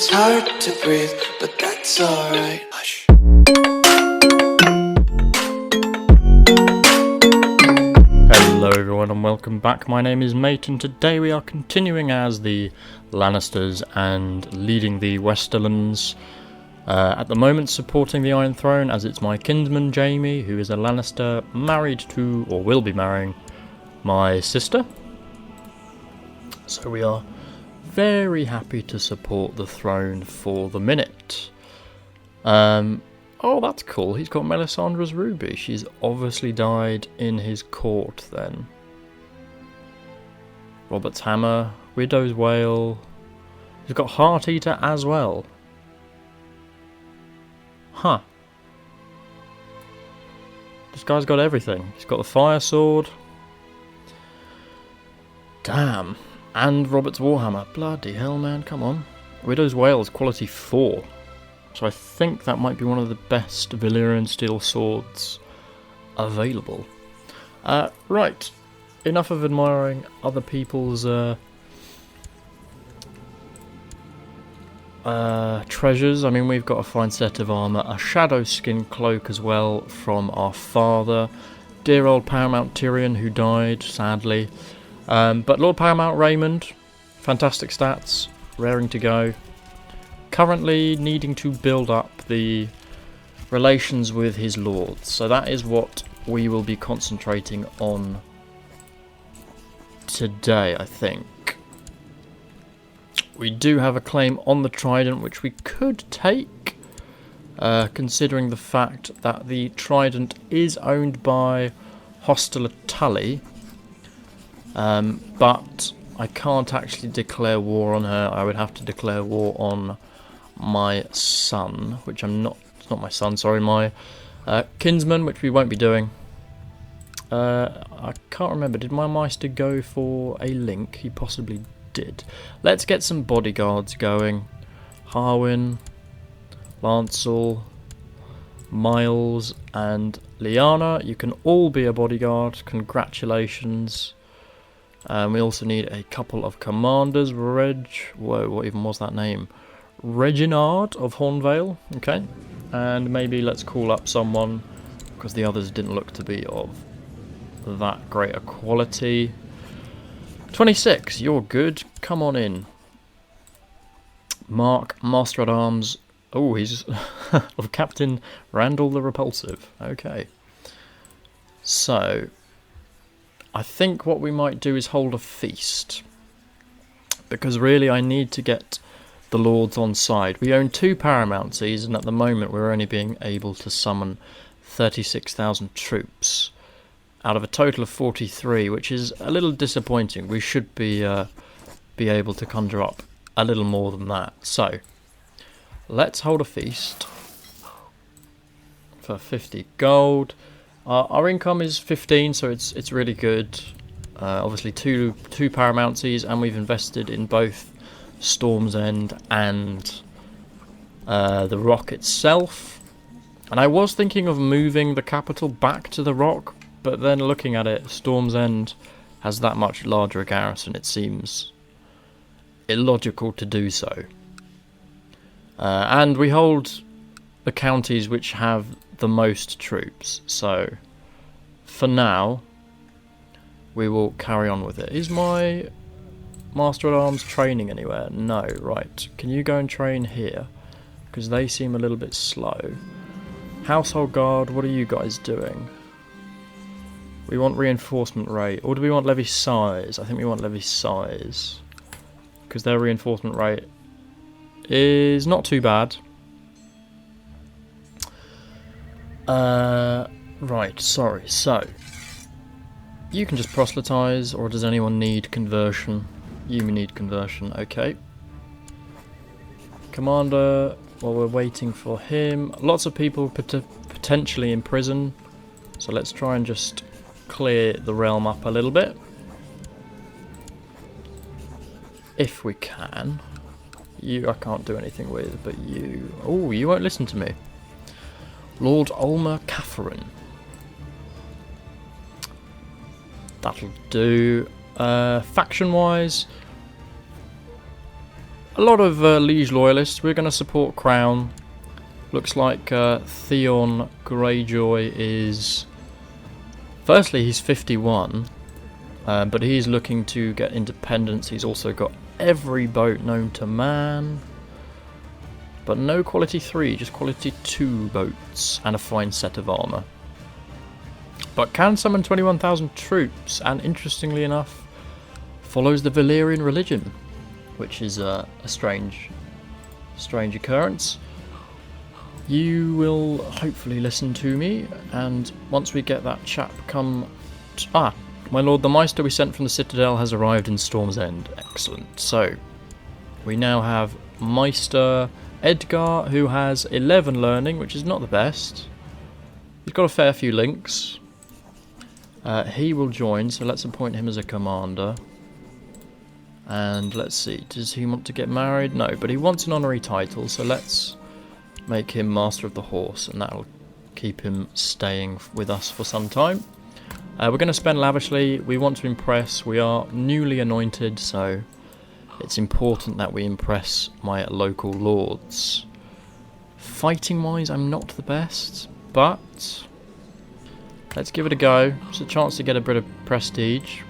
It's hard to breathe, but that's alright. Hush. Hello everyone and welcome back. My name is M.A.T.E and today we are continuing as the Lannisters and leading the Westerlands. At the moment supporting the Iron Throne as it's my kinsman Jamie, who is a Lannister, married to, or will be marrying, my sister. So we are very happy to support the throne for the minute. Oh, that's cool. He's got Melisandre's ruby. She's obviously died in his court then. Robert's hammer, Widow's wail. He's got Heart Eater as well. Huh. This guy's got everything. He's got the fire sword. Damn. And Robert's warhammer. Bloody hell, man. Come on. Widow's wail is quality 4. So I think that might be one of the best Valyrian steel swords available. Right. Enough of admiring other people's treasures. I mean, we've got a fine set of armour, a shadow skin cloak as well from our father, dear old Paramount Tyrion, who died sadly. But Lord Paramount Raymond, fantastic stats, raring to go. Currently needing to build up the relations with his lords, so that is what we will be concentrating on today, I think. We do have a claim on the Trident which we could take, considering the fact that the Trident is owned by Hostile Tully, but I can't actually declare war on her. I would have to declare war on my son, which I'm not, it's not my son, sorry, my kinsman, which we won't be doing. I can't remember, did my Meister go for a link? He possibly did. Let's get some bodyguards going. Harwin, Lancel, Miles and Lyanna, you can all be a bodyguard, congratulations. We also need a couple of commanders. Whoa, what even was that name? Reginald of Hornvale, okay. And maybe let's call up someone, because the others didn't look to be of that great a quality. 26, you're good. Come on in. Mark, Master at Arms. Oh, he's of Captain Randall the Repulsive. Okay. So, I think what we might do is hold a feast. Because really I need to get the lords on side. We own 2 Paramounties and at the moment we're only being able to summon 36,000 troops out of a total of 43, which is a little disappointing. We should be able to conjure up a little more than that. So, let's hold a feast for 50 gold. Our income is 15, so it's really good. Obviously two Paramounties, and we've invested in both Storm's End and the Rock itself. And I was thinking of moving the capital back to the Rock, but then looking at it, Storm's End has that much larger a garrison, it seems illogical to do so. And we hold the counties which have the most troops, so for now we will carry on with it. Is my Master at Arms training anywhere? No, right. Can you go and train here? Because they seem a little bit slow. Household Guard, what are you guys doing? We want reinforcement rate, or do we want levy size? I think we want levy size, because their reinforcement rate is not too bad. Right, sorry, so you can just proselytize, or does anyone need conversion? You need conversion, okay. Commander, while we're waiting for him, lots of people potentially in prison, so let's try and just clear the realm up a little bit. If we can. You I can't do anything with, but you... Oh, you won't listen to me. Lord Olmer Catherine. That'll do. Faction-wise, a lot of liege loyalists. We're going to support Crown. Looks like Theon Greyjoy is... Firstly, he's 51, but he's looking to get independence. He's also got every boat known to man, but no quality 3, just quality 2 boats and a fine set of armour. But can summon 21,000 troops, and interestingly enough, follows the Valyrian religion, which is a strange occurrence. You will hopefully listen to me, and once we get that chap my lord, the Meister we sent from the Citadel has arrived in Storm's End. Excellent. So, we now have Meister Edgar, who has 11 learning, which is not the best. He's got a fair few links. He will join, so let's appoint him as a commander. And let's see, does he want to get married? No, but he wants an honorary title, so let's make him Master of the Horse, and that'll keep him staying with us for some time. We're going to spend lavishly. We want to impress. We are newly anointed, so it's important that we impress my local lords. Fighting-wise, I'm not the best, but let's give it a go. It's a chance to get a bit of prestige.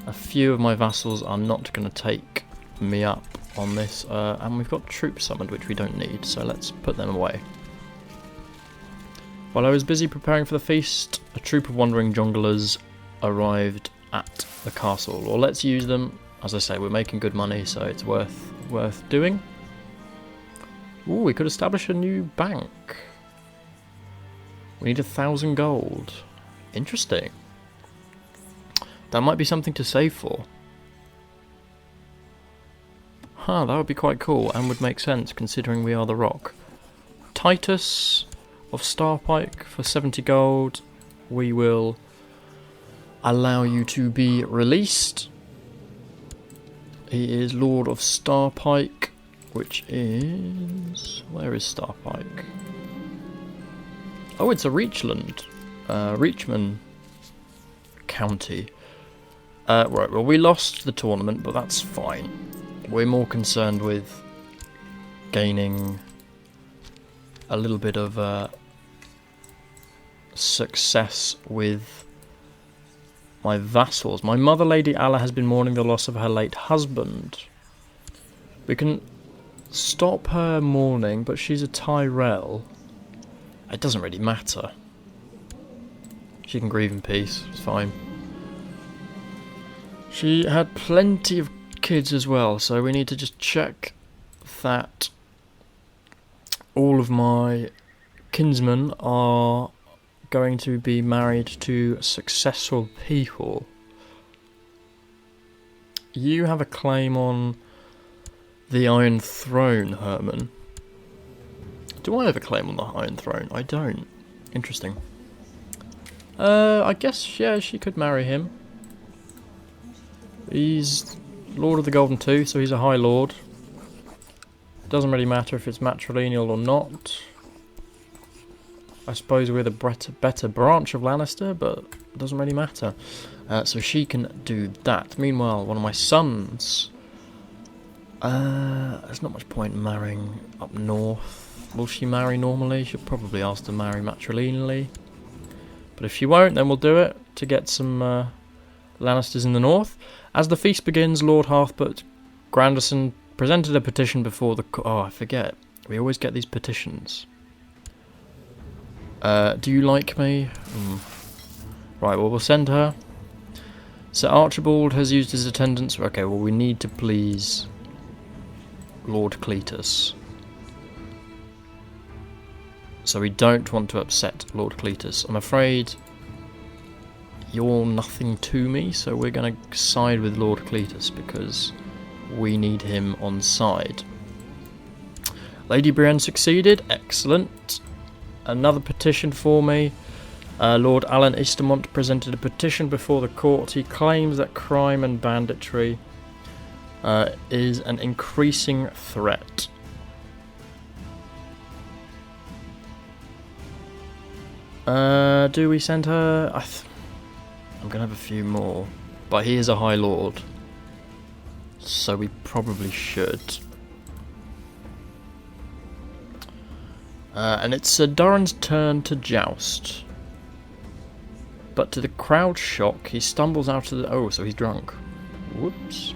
A few of my vassals are not going to take me up on this, and we've got troops summoned which we don't need, so let's put them away. While I was busy preparing for the feast, a troop of wandering junglers arrived at the castle. Well, let's use them. As I say, we're making good money, so it's worth doing. Ooh, we could establish a new bank. We need 1,000 gold. Interesting. That might be something to save for. Huh, that would be quite cool, and would make sense considering we are the Rock. Titus of Starpike for 70 gold. We will allow you to be released. He is Lord of Starpike, which is... Where is Starpike? Oh, it's a Reachland. Reachman County. Right, well, we lost the tournament, but that's fine. We're more concerned with gaining a little bit of success with my vassals. My mother, Lady Alla, has been mourning the loss of her late husband. We can stop her mourning, but she's a Tyrell. It doesn't really matter. She can grieve in peace, it's fine. She had plenty of kids as well, so we need to just check that all of my kinsmen are going to be married to successful people. You have a claim on the Iron Throne, Herman. Do I have a claim on the Iron Throne? I don't. Interesting. I guess, yeah, she could marry him. He's Lord of the Golden Tooth, so he's a High Lord. Doesn't really matter if it's matrilineal or not. I suppose we're the better branch of Lannister, but it doesn't really matter. So she can do that. Meanwhile, one of my sons... there's not much point in marrying up north. Will she marry normally? She'll probably ask to marry matrilineally. But if she won't, then we'll do it to get some Lannisters in the north. As the feast begins, Lord Hearthbut Granderson presented a petition before the... Oh, I forget. We always get these petitions. Do you like me? Right, well, we'll send her. Sir Archibald has used his attendance. Okay, well, we need to please Lord Cletus. So we don't want to upset Lord Cletus. I'm afraid you're nothing to me, so we're going to side with Lord Cletus because we need him on side. Lady Brienne succeeded. Excellent. Another petition for me. Lord Alan Estermont presented a petition before the court. He claims that crime and banditry is an increasing threat. Do we send her? I'm going to have a few more. But he is a High Lord. so we probably should. And it's Durin's turn to joust. But to the crowd's shock, he stumbles out of the... Oh, so he's drunk. Whoops.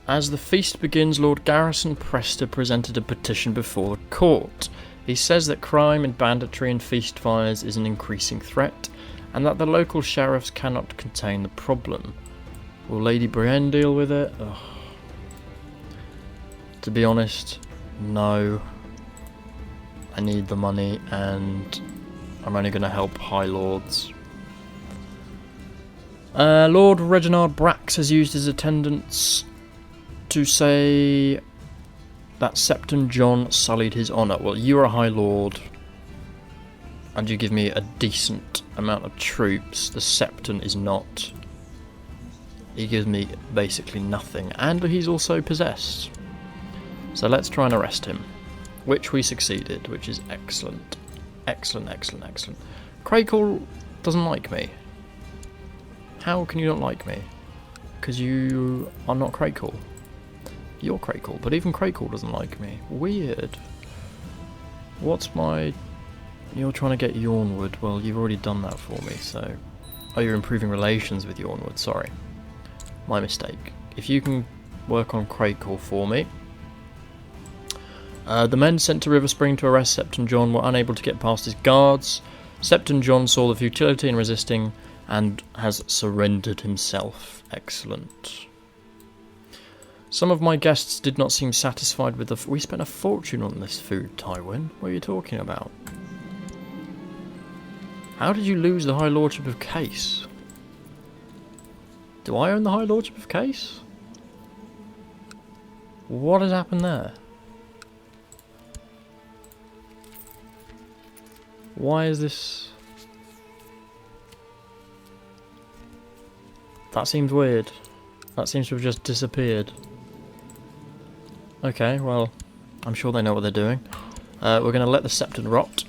As the feast begins, Lord Garrison Prester presented a petition before the court. He says that crime and banditry and feast fires is an increasing threat, and that the local sheriffs cannot contain the problem. Will Lady Brienne deal with it? Ugh. To be honest, no. I need the money, and I'm only going to help High Lords. Lord Reginald Brax has used his attendants to say that Septon John sullied his honour. Well, you're a High Lord, and you give me a decent amount of troops. The Septon is not. He gives me basically nothing, and he's also possessed. So let's try and arrest him, which we succeeded, which is excellent. Excellent, excellent, excellent. Crackle doesn't like me. How can you not like me? Because you are not Crackle. You're Crackle, but even Crackle doesn't like me. Weird. What's my... You're trying to get Yornwood. Well, you've already done that for me, so... Oh, you're improving relations with Yornwood, sorry. My mistake. If you can work on Crackle for me... the men sent to River Spring to arrest Septon John were unable to get past his guards. Septon John saw the futility in resisting and has surrendered himself. Excellent. Some of my guests did not seem satisfied with the... We spent a fortune on this food, Tywin. What are you talking about? How did you lose the High Lordship of Case? Do I own the High Lordship of Case? What has happened there? Why is this... That seems weird. That seems to have just disappeared. Okay, well, I'm sure they know what they're doing. We're going to let the Septon rot.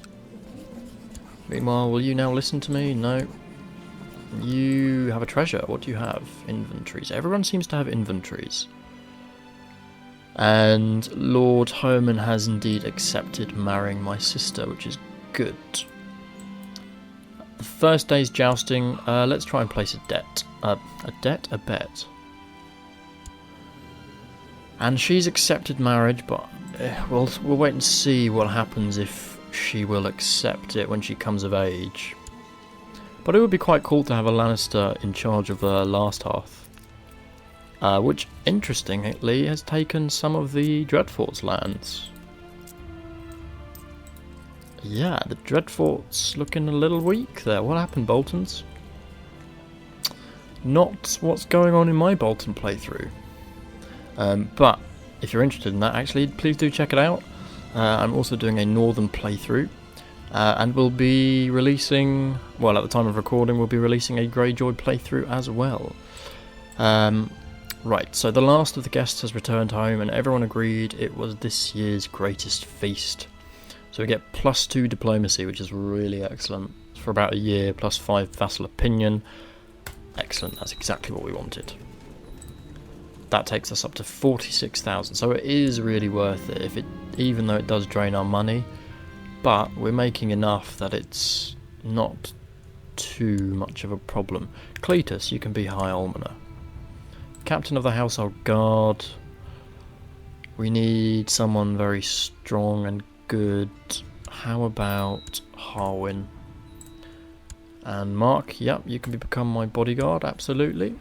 Meanwhile, will you now listen to me? No. You have a treasure. What do you have? Inventories. Everyone seems to have inventories. And Lord Homan has indeed accepted marrying my sister, which is good. The first day's jousting, let's try and place a debt. A debt? A bet. And she's accepted marriage, but we'll wait and see what happens if she will accept it when she comes of age. But it would be quite cool to have a Lannister in charge of the last hearth. Which, interestingly, has taken some of the Dreadfort's lands. Yeah, the Dreadfort's looking a little weak there. What happened, Boltons? Not what's going on in my Bolton playthrough. But if you're interested in that, actually, please do check it out. I'm also doing a Northern playthrough. And we'll be releasing... Well, at the time of recording, we'll be releasing a Greyjoy playthrough as well. Right, so the last of the guests has returned home, and everyone agreed it was this year's greatest feast. So we get +2 diplomacy, which is really excellent. For about a year, +5 vassal opinion. Excellent, that's exactly what we wanted. That takes us up to 46,000, so it is really worth it, even though it does drain our money. But we're making enough that it's not too much of a problem. Cletus, you can be High Almoner. Captain of the Household Guard. We need someone very strong and good. How about Harwin? And Mark, yep, you can become my bodyguard, absolutely.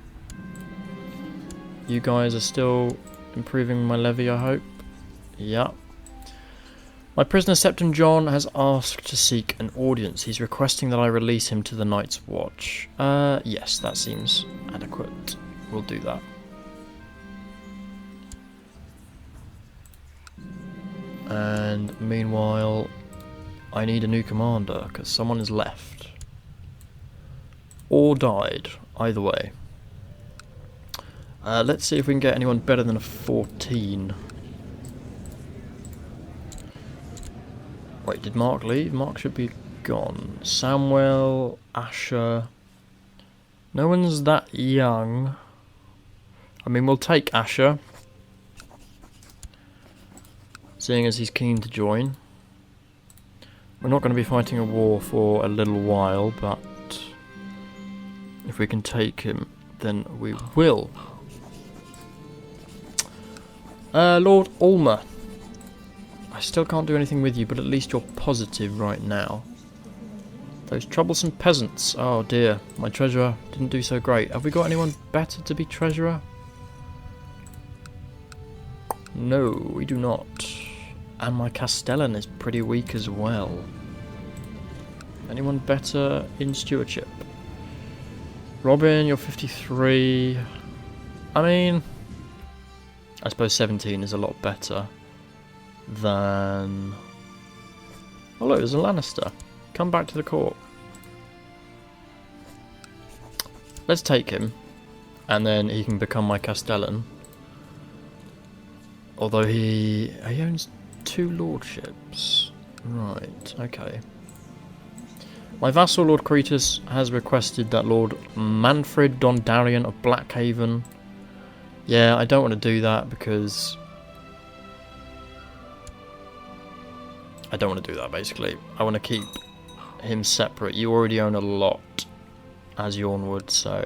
You guys are still improving my levy, I hope. Yep. My prisoner Septon John has asked to seek an audience. He's requesting that I release him to the Night's Watch. Yes, that seems adequate. We'll do that. And meanwhile, I need a new commander, because someone has left. Or died, either way. Let's see if we can get anyone better than a 14. Wait, did Mark leave? Mark should be gone. Samwell, Asher, No one's that young. I mean, we'll take Asher, seeing as he's keen to join. We're not going to be fighting a war for a little while, but if we can take him, then we will. Lord Ulmer. I still can't do anything with you, but at least you're positive right now. Those troublesome peasants. Oh dear, my treasurer didn't do so great. Have we got anyone better to be treasurer? No, we do not. And my Castellan is pretty weak as well. Anyone better in stewardship? Robin, you're 53. I mean, I suppose 17 is a lot better than... Oh look, there's a Lannister. Come back to the court. Let's take him, and then he can become my Castellan. Although he owns 2 lordships. Right, okay. My vassal, Lord Cretus, has requested that Lord Manfred Dondarrion of Blackhaven... Yeah, I don't want to do that because... I don't want to do that, basically. I want to keep him separate. You already own a lot as Yornwood, so...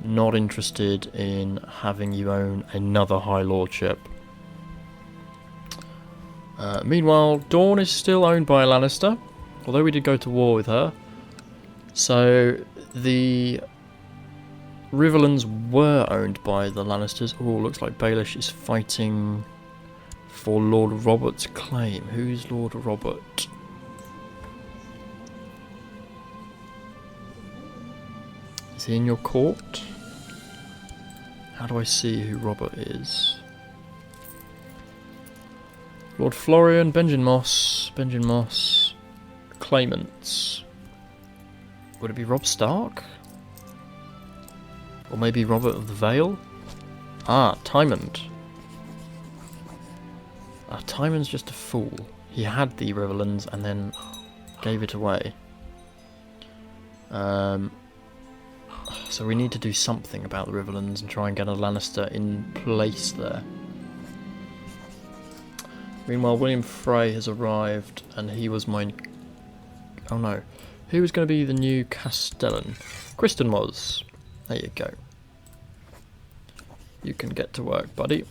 Not interested in having you own another High Lordship. Meanwhile, Dawn is still owned by a Lannister, although we did go to war with her. So the Riverlands were owned by the Lannisters. Oh, looks like Baelish is fighting for Lord Robert's claim. Who's Lord Robert? Is he in your court? How do I see who Robert is? Lord Florian, Benjen Moss, claimants. Would it be Robb Stark? Or maybe Robert of the Vale? Ah, Tymond. Tymond's just a fool. He had the Riverlands and then gave it away. So we need to do something about the Riverlands and try and get a Lannister in place there. Meanwhile, William Frey has arrived, and he was my... Oh no. Who was going to be the new Castellan? Kristen was. There you go. You can get to work, buddy.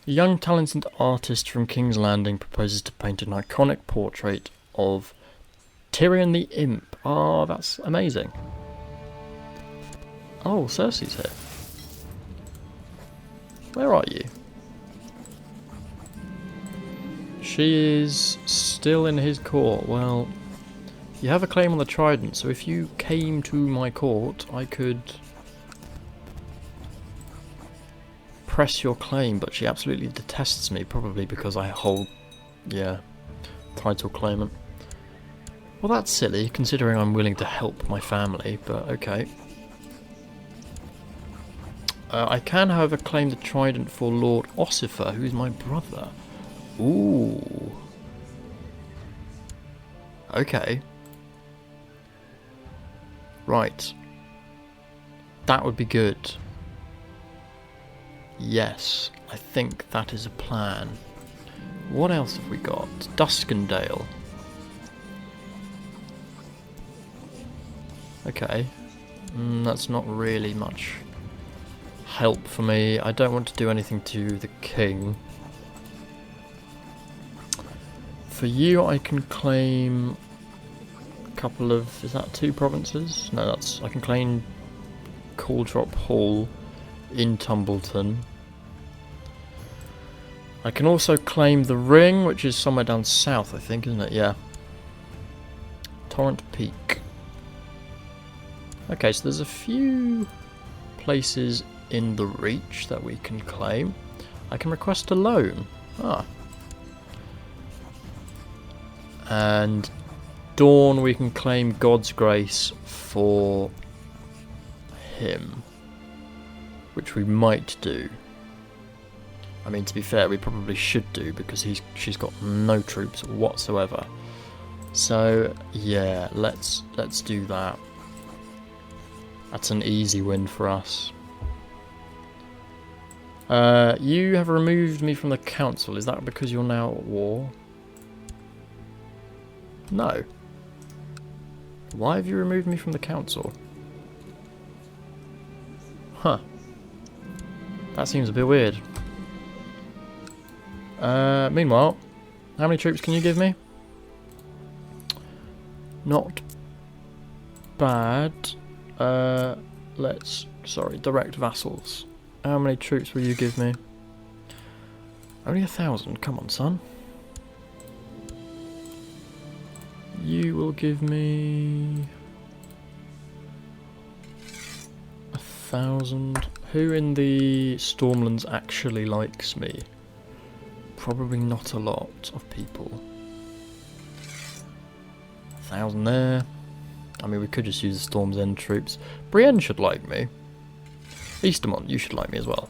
A young talented artist from King's Landing proposes to paint an iconic portrait of Tyrion the Imp. Oh, that's amazing. Oh, Cersei's here. Where are you? She is still in his court. Well, you have a claim on the Trident, so if you came to my court, I could press your claim, but she absolutely detests me, probably because I hold, yeah, title claimant. Well, that's silly, considering I'm willing to help my family, but okay. I can, however, claim the Trident for Lord Ossifer, who's my brother. Ooh. Okay. Right. That would be good. Yes, I think that is a plan. What else have we got? Duskendale. Okay. That's not really much help for me. I don't want to do anything to the king. For you, I can claim a couple of... Is that 2 provinces? No, that's... I can claim Caldrop Hall in Tumbleton. I can also claim the Ring, which is somewhere down south, I think, isn't it? Yeah. Torrent Peak. Okay, so there's a few places in the Reach that we can claim. I can request a loan. Ah. And Dawn, we can claim God's Grace for him, which we might do. I mean, to be fair, we probably should do, because she's got no troops whatsoever. So yeah, let's do that. That's an easy win for us. You have removed me from the council. Is that because you're now at war? No. Why have you removed me from the council? Huh. That seems a bit weird. Meanwhile, how many troops can you give me? Not bad. Direct vassals. How many troops will you give me? Only 1,000. Come on, son. You will give me 1,000. Who in the Stormlands actually likes me? Probably not a lot of people. 1,000 there. I mean, we could just use the Storm's End troops. Brienne should like me. Eastermont, you should like me as well.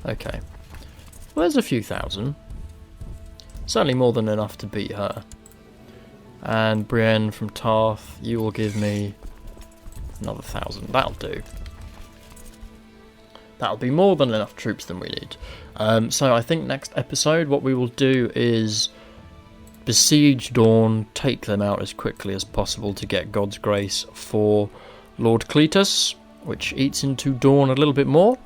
Okay. Well, there's a few thousand. Certainly more than enough to beat her. And Brienne from Tarth, you will give me another 1,000. That'll do. That'll be more than enough troops than we need. So I think next episode what we will do is besiege Dorne, take them out as quickly as possible to get God's grace for Lord Cletus, which eats into Dorne a little bit more.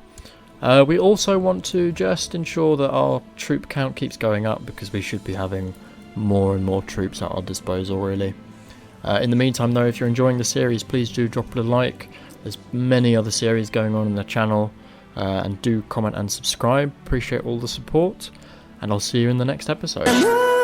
We also want to just ensure that our troop count keeps going up, because we should be having more and more troops at our disposal, really. In the meantime, though, if you're enjoying the series, please do drop it a like. There's many other series going on in the channel, and do comment and subscribe. Appreciate all the support, and I'll see you in the next episode.